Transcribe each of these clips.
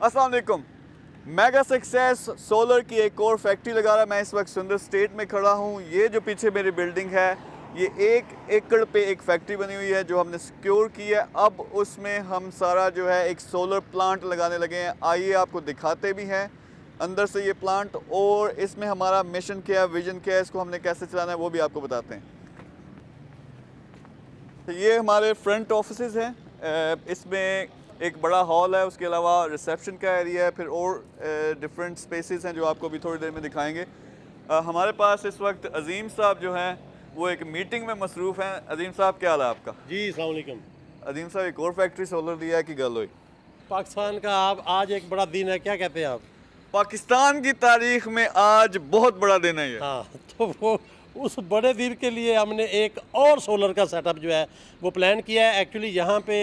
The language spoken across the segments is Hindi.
अस्सलाम वालेकुम। मेगा सक्सेस सोलर की एक और फैक्ट्री लगा रहा है। मैं इस वक्त सुंदर स्टेट में खड़ा हूँ। ये जो पीछे मेरी बिल्डिंग है, ये 1 एकड़ पे एक फैक्ट्री बनी हुई है जो हमने सिक्योर की है। अब उसमें हम सारा जो है एक सोलर प्लांट लगाने लगे हैं। आइए आपको दिखाते भी हैं अंदर से ये प्लांट, और इसमें हमारा मिशन क्या है, विजन क्या है, इसको हमने कैसे चलाना है वो भी आपको बताते हैं। तो ये हमारे फ्रंट ऑफिसेज हैं। इसमें एक बड़ा हॉल है, उसके अलावा रिसेप्शन का एरिया है, फिर और डिफरेंट स्पेसेस हैं जो आपको अभी थोड़ी देर में दिखाएंगे। हमारे पास इस वक्त अजीम साहब जो हैं वो एक मीटिंग में मसरूफ़ हैं। अजीम साहब क्या हाल है आपका? जी अस्सलाम वालेकुम। अजीम साहब एक और फैक्ट्री सोलर दिया है कि गल हुई? पाकिस्तान का आप आज एक बड़ा दिन है, क्या कहते हैं आप? पाकिस्तान की तारीख में आज बहुत बड़ा दिन है ये। हाँ, तो वो उस बड़े दिन के लिए हमने एक और सोलर का सेटअप जो है वो प्लान किया है। एक्चुअली यहाँ पे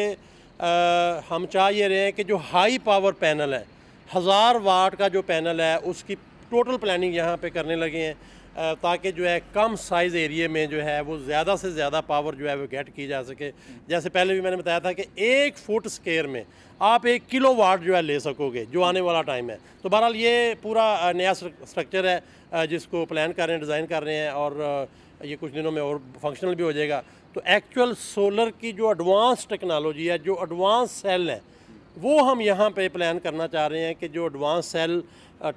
हम चाह ये रहे हैं कि जो हाई पावर पैनल है, 1000 वाट का जो पैनल है, उसकी टोटल प्लानिंग यहाँ पे करने लगे हैं ताकि जो है कम साइज़ एरिया में जो है वो ज़्यादा से ज़्यादा पावर जो है वो गेट की जा सके। जैसे पहले भी मैंने बताया था कि 1 फुट स्क्वायर में आप 1 किलोवाट जो है ले सकोगे, जो आने वाला टाइम है। तो बहरहाल ये पूरा नया स्ट्रक्चर है जिसको प्लान कर रहे हैं, डिज़ाइन कर रहे हैं, और ये कुछ दिनों में और फंक्शनल भी हो जाएगा। तो एक्चुअल सोलर की जो एडवांस टेक्नोलॉजी है, जो एडवांस सेल है, वो हम यहाँ पे प्लान करना चाह रहे हैं कि जो एडवांस सेल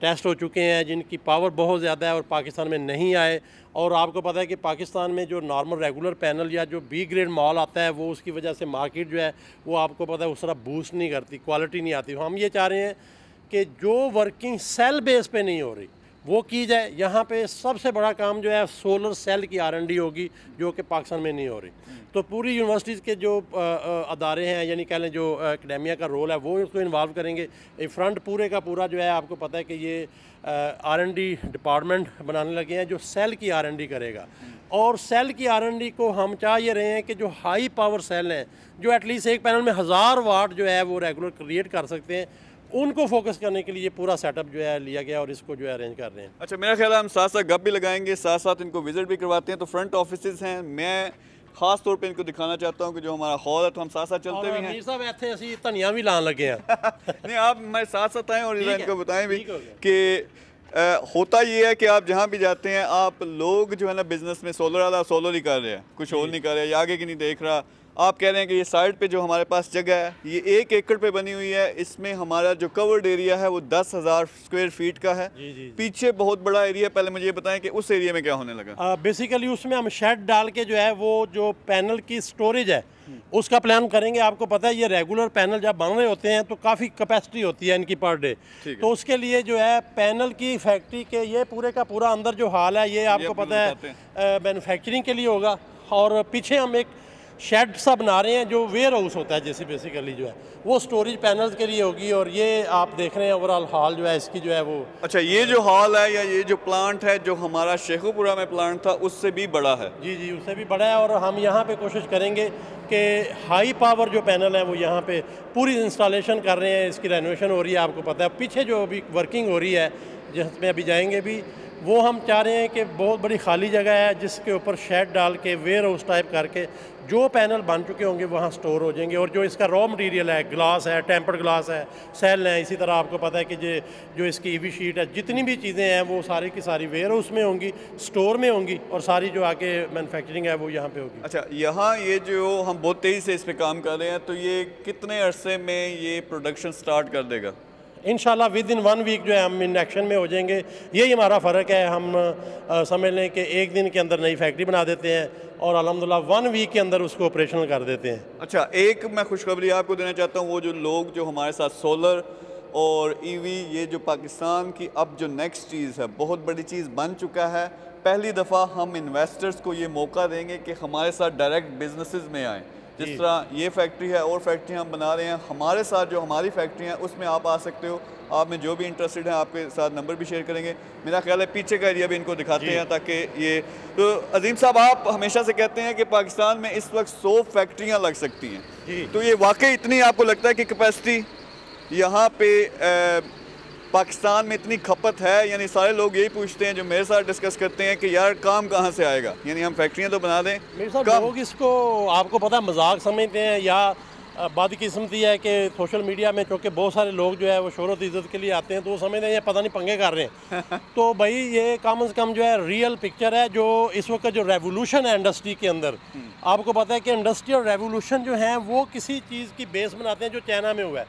टेस्ट हो चुके हैं, जिनकी पावर बहुत ज़्यादा है और पाकिस्तान में नहीं आए। और आपको पता है कि पाकिस्तान में जो नॉर्मल रेगुलर पैनल या जो बी ग्रेड माल आता है, वो उसकी वजह से मार्केट जो है वो आपको पता है उस तरह बूस्ट नहीं करती, क्वालिटी नहीं आती। हम ये चाह रहे हैं कि जो वर्किंग सेल बेस पे नहीं हो रही वो की जाए। यहाँ पे सबसे बड़ा काम जो है सोलर सेल की R&D होगी, जो कि पाकिस्तान में नहीं हो रही। तो पूरी यूनिवर्सिटीज़ के जो अदारे हैं, यानी कह लें जो एकेडमिया का रोल है, वो उसको इन्वॉल्व करेंगे। ये फ्रंट पूरे का पूरा जो है आपको पता है कि ये R&D डिपार्टमेंट बनाने लगे हैं जो सेल की R&D करेगा। और सेल की R&D को हम चाह ये रहे हैं कि जो हाई पावर सेल हैं, जो एटलीस्ट एक पैनल में 1000 वाट जो है वो रेगुलर क्रिएट कर सकते हैं, उनको फोकस करने के लिए पूरा सेटअप जो है लिया गया और इसको जो है अरेंज कर रहे हैं। अच्छा, मेरा ख्याल है हम साथ साथ गप भी लगाएंगे, साथ साथ इनको विजिट भी करवाते हैं। तो फ्रंट ऑफिसेज हैं, मैं खास तौर पे इनको दिखाना चाहता हूँ कि जो हमारा हॉल है, तो हम साथ साथ चलते भी हैं। साहब ऐसे असी धनिया भी लान लगे हैं नहीं, आप हमारे साथ साथ आएँ और इनको बताएं भी कि होता ये है कि आप जहाँ भी जाते हैं, आप लोग जो है ना बिजनेस में सोलर वाला सोलर ही कर रहे हैं, कुछ और नहीं कर रहे, आगे की नहीं देख रहा। आप कह रहे हैं कि ये साइड पे जो हमारे पास जगह है, ये 1 एकड़ पे बनी हुई है। इसमें हमारा जो कवर्ड एरिया है वो 10,000 स्क्वायर फीट का है। जी। पीछे बहुत बड़ा एरिया। पहले मुझे ये बताएं कि उस एरिया में क्या होने लगा? बेसिकली उसमें हम शेड डाल के जो है वो जो पैनल की स्टोरेज है उसका प्लान करेंगे। आपको पता है ये रेगुलर पैनल जब बन रहे होते हैं तो काफ़ी कैपेसिटी होती है इनकी पर डे। तो उसके लिए जो है पैनल की फैक्ट्री के ये पूरे का पूरा अंदर जो हाल है, ये आपको पता है मैन्युफैक्चरिंग के लिए होगा। और पीछे हम एक शेड सा बना रहे हैं जो वेयर हाउस होता है, जैसे बेसिकली जो है वो स्टोरेज पैनल्स के लिए होगी। और ये आप देख रहे हैं ओवरऑल हॉल जो है इसकी जो है वो। अच्छा, ये जो हॉल है या ये जो प्लांट है, जो हमारा शेखुपुरा में प्लांट था, उससे भी बड़ा है? जी, उससे भी बड़ा है। और हम यहाँ पे कोशिश करेंगे कि हाई पावर जो पैनल है वो यहाँ पे पूरी इंस्टॉलेशन कर रहे हैं। इसकी रेनोवेशन हो रही है, आपको पता है। पीछे जो अभी वर्किंग हो रही है, जिसमें अभी जाएंगे भी, वो हम चाह रहे हैं कि बहुत बड़ी खाली जगह है जिसके ऊपर शेड डाल के वेयर हाउस टाइप करके जो पैनल बन चुके होंगे वहाँ स्टोर हो जाएंगे। और जो इसका रॉ मटेरियल है, ग्लास है, टेम्पर्ड ग्लास है, सेल है, इसी तरह आपको पता है कि जो इसकी EV शीट है, जितनी भी चीज़ें हैं वो सारी की सारी वेयर हाउस में होंगी, स्टोर में होंगी, और सारी जो आगे मैन्युफैक्चरिंग है वो यहाँ पे होगी। अच्छा, यहाँ ये जो हम बहुत तेज़ी से इस पर काम कर रहे हैं, तो ये कितने अरसे में ये प्रोडक्शन स्टार्ट कर देगा? इंशाल्लाह विद इन 1 वीक जो है हम इन एक्शन में हो जाएंगे। यही हमारा फ़र्क है। हम समझ लें कि 1 दिन के अंदर नई फैक्ट्री बना देते हैं और अल्हम्दुलिल्लाह 1 वीक के अंदर उसको ऑपरेशनल कर देते हैं। अच्छा, एक मैं खुशखबरी आपको देना चाहता हूँ। वो जो लोग जो हमारे साथ सोलर और EV, ये जो पाकिस्तान की अब जो नेक्स्ट चीज़ है, बहुत बड़ी चीज़ बन चुका है। पहली दफ़ा हम इन्वेस्टर्स को ये मौका देंगे कि हमारे साथ डायरेक्ट बिजनेसेस में आएँ। जिस तरह ये फैक्ट्री है और फैक्ट्री हम बना रहे हैं, हमारे साथ जो हमारी फैक्ट्री है उसमें आप आ सकते हो। आप में जो भी इंटरेस्टेड हैं आपके साथ नंबर भी शेयर करेंगे। मेरा ख्याल है पीछे का एरिया भी इनको दिखाते हैं ताकि ये। तो अजीम साहब, आप हमेशा से कहते हैं कि पाकिस्तान में इस वक्त 100 फैक्ट्रियाँ लग सकती हैं, तो ये वाकई इतनी आपको लगता है कि कैपेसिटी यहाँ पे पाकिस्तान में इतनी खपत है? यानी सारे लोग यही पूछते हैं जो मेरे साथ डिस्कस करते हैं कि यार काम कहाँ से आएगा, यानी हम फैक्ट्रियाँ तो बना दें। मेरे साथ लोग इसको आपको पता है मजाक समझते हैं या बदकिस्मती है कि सोशल मीडिया में चूँकि बहुत सारे लोग जो है वो शोहरत इज़्ज़त के लिए आते हैं, तो वो समझते हैं ये पता नहीं पंगे कर रहे हैं। तो भाई ये कम से कम जो है रियल पिक्चर है जो इस वक्त जो रेवोल्यूशन है इंडस्ट्री के अंदर। आपको पता है कि इंडस्ट्रियल रेवोल्यूशन जो है वो किसी चीज़ की बेस बनाते हैं जो चाइना में हुआ है।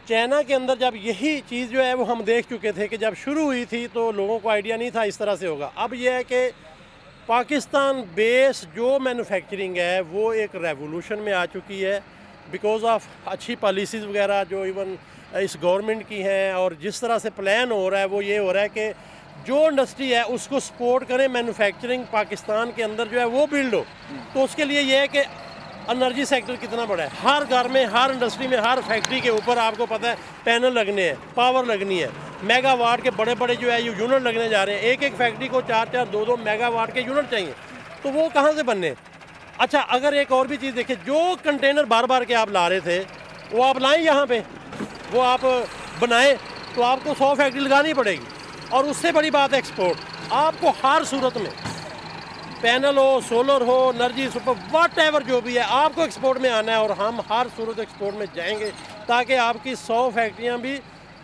चाइना के अंदर जब यही चीज़ जो है वो हम देख चुके थे कि जब शुरू हुई थी तो लोगों को आइडिया नहीं था इस तरह से होगा। अब यह है कि पाकिस्तान बेस जो मैन्युफैक्चरिंग है वो एक रेवोल्यूशन में आ चुकी है बिकॉज ऑफ अच्छी पॉलिसीज़ वगैरह जो इवन इस गवर्नमेंट की हैं, और जिस तरह से प्लान हो रहा है वो ये हो रहा है कि जो इंडस्ट्री है उसको सपोर्ट करें, मैन्युफैक्चरिंग पाकिस्तान के अंदर जो है वो बिल्ड हो। तो उसके लिए ये है कि एनर्जी सेक्टर कितना बड़ा है, हर घर में, हर इंडस्ट्री में, हर फैक्ट्री के ऊपर आपको पता है पैनल लगने हैं, पावर लगनी है, मेगावाट के बड़े बड़े जो है ये यूनिट लगने जा रहे हैं। एक एक फैक्ट्री को 4-4, 2-2 मेगावाट के यूनिट चाहिए, तो वो कहाँ से बनने। अच्छा, अगर एक और भी चीज़ देखें, जो कंटेनर बार बार के आप ला रहे थे वो आप लाएं यहाँ पे, वो आप बनाएं, तो आपको 100 फैक्ट्री लगानी पड़ेगी। और उससे बड़ी बात है एक्सपोर्ट। आपको हर सूरत में पैनल हो, सोलर हो, एनर्जी सुपर, वट एवर जो भी है, आपको एक्सपोर्ट में आना है, और हम हर सूरत एक्सपोर्ट में जाएंगे ताकि आपकी 100 फैक्ट्रियाँ भी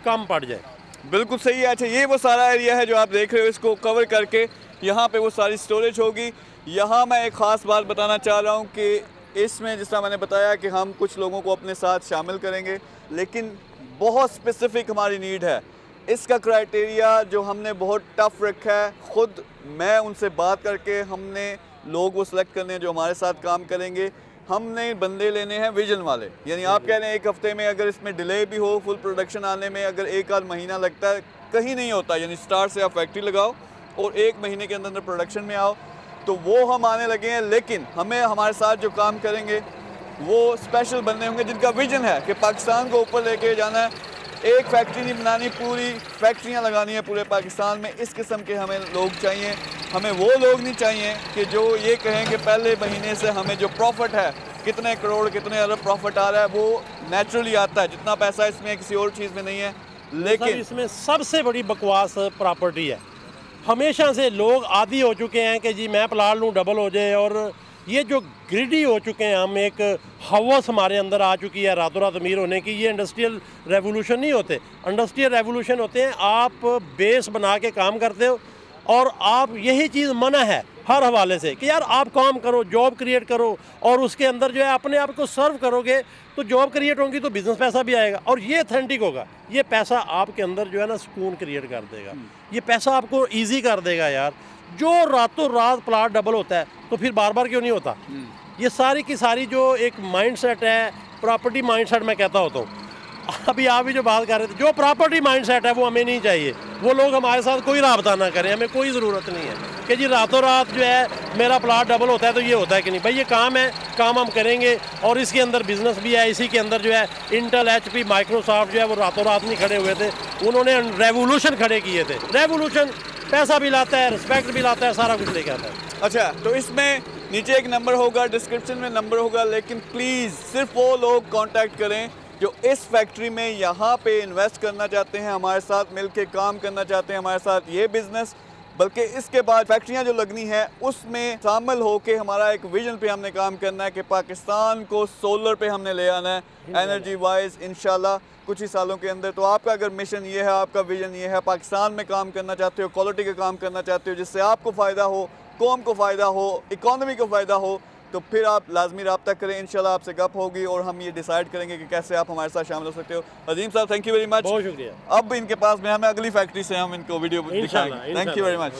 कम पड़ जाए। बिल्कुल सही है। अच्छा, ये वो सारा एरिया है जो आप देख रहे हो, इसको कवर करके यहाँ पे वो सारी स्टोरेज होगी। यहाँ मैं एक ख़ास बात बताना चाह रहा हूँ कि इसमें जिस तरह मैंने बताया कि हम कुछ लोगों को अपने साथ शामिल करेंगे, लेकिन बहुत स्पेसिफिक हमारी नीड है। इसका क्राइटेरिया जो हमने बहुत टफ रखा है, ख़ुद मैं उनसे बात करके हमने लोग वो सिलेक्ट करने हैं जो हमारे साथ काम करेंगे। हमने बंदे लेने हैं विजन वाले, यानी आप कह रहे हैं एक हफ्ते में अगर इसमें डिले भी हो, फुल प्रोडक्शन आने में अगर 1-8 महीना लगता है, कहीं नहीं होता। यानी स्टार्ट से आप फैक्ट्री लगाओ और 1 महीने के अंदर प्रोडक्शन में आओ, तो वो हम आने लगे हैं। लेकिन हमें हमारे साथ जो काम करेंगे वो स्पेशल बंदे होंगे जिनका विजन है कि पाकिस्तान को ऊपर लेके जाना है। एक फैक्ट्री नहीं बनानी, पूरी फैक्ट्रियाँ लगानी है पूरे पाकिस्तान में। इस किस्म के हमें लोग चाहिए। हमें वो लोग नहीं चाहिए कि जो ये कहें कि पहले महीने से हमें जो प्रॉफिट है, कितने करोड़ कितने अरब प्रॉफिट आ रहा है, वो नेचुरली आता है। जितना पैसा इसमें किसी और चीज़ में नहीं है। लेकिन इसमें सबसे बड़ी बकवास प्रॉपर्टी है। हमेशा से लोग आदी हो चुके हैं कि जी मैं प्लाट लूँ डबल हो जाए, और ये जो ग्रिडी हो चुके हैं हम, एक हवस हमारे अंदर आ चुकी है रातों रात अमीर होने की। ये इंडस्ट्रियल रेवोल्यूशन नहीं होते, इंडस्ट्रियल रेवोल्यूशन होते हैं आप बेस बना के काम करते हो, और आप यही चीज़ मना है हर हवाले से कि यार आप काम करो, जॉब क्रिएट करो, और उसके अंदर जो है अपने आप को सर्व करोगे तो जॉब क्रिएट होगी तो बिज़नेस पैसा भी आएगा, और ये अथेंटिक होगा। ये पैसा आपके अंदर जो है ना सुकून क्रिएट कर देगा, ये पैसा आपको ईजी कर देगा यार। जो रातों रात प्लाट डबल होता है तो फिर बार बार क्यों नहीं होता। ये सारी की सारी जो एक माइंडसेट है, प्रॉपर्टी माइंडसेट मैं कहता होता हूँ। अभी आप भी जो बात कर रहे थे, जो प्रॉपर्टी माइंडसेट है वो हमें नहीं चाहिए। वो लोग हमारे साथ कोई राब्ता ना करें, हमें कोई ज़रूरत नहीं है कि जी रातों रात जो है मेरा प्लाट डबल होता है तो ये होता है कि नहीं। भाई ये काम है, काम हम करेंगे, और इसके अंदर बिजनेस भी है। इसी के अंदर जो है इंटेल, HP, माइक्रोसॉफ्ट जो है वो रातों रात नहीं खड़े हुए थे, उन्होंने रेवोल्यूशन खड़े किए थे। रेवोल्यूशन पैसा भी लाता है, रिस्पेक्ट भी लाता है, सारा कुछ लेके आता है। अच्छा, तो इसमें नीचे एक नंबर होगा, डिस्क्रिप्शन में नंबर होगा, लेकिन प्लीज़ सिर्फ वो लोग कांटेक्ट करें जो इस फैक्ट्री में यहाँ पे इन्वेस्ट करना चाहते हैं, हमारे साथ मिलके काम करना चाहते हैं, हमारे साथ ये बिज़नेस, बल्कि इसके बाद फैक्ट्रियाँ जो लगनी है उसमें शामिल होके हमारा एक विजन पे हमने काम करना है कि पाकिस्तान को सोलर पे हमने ले आना है एनर्जी वाइज इंशाल्लाह कुछ ही सालों के अंदर। तो आपका अगर मिशन ये है, आपका विजन ये है, पाकिस्तान में काम करना चाहते हो, क्वालिटी का काम करना चाहते हो जिससे आपको फ़ायदा हो, कौम को फ़ायदा हो, इकॉनमी को फ़ायदा हो, तो फिर आप लाजमी रब्ता करें। इंशाल्लाह आपसे गप होगी और हम ये डिसाइड करेंगे कि कैसे आप हमारे साथ शामिल हो सकते हो। अजीम साहब, थैंक यू वेरी मच। बहुत शुक्रिया। अब इनके पास में हमें अगली फैक्ट्री से हम इनको वीडियो दिखाएंगे। Thank you very much.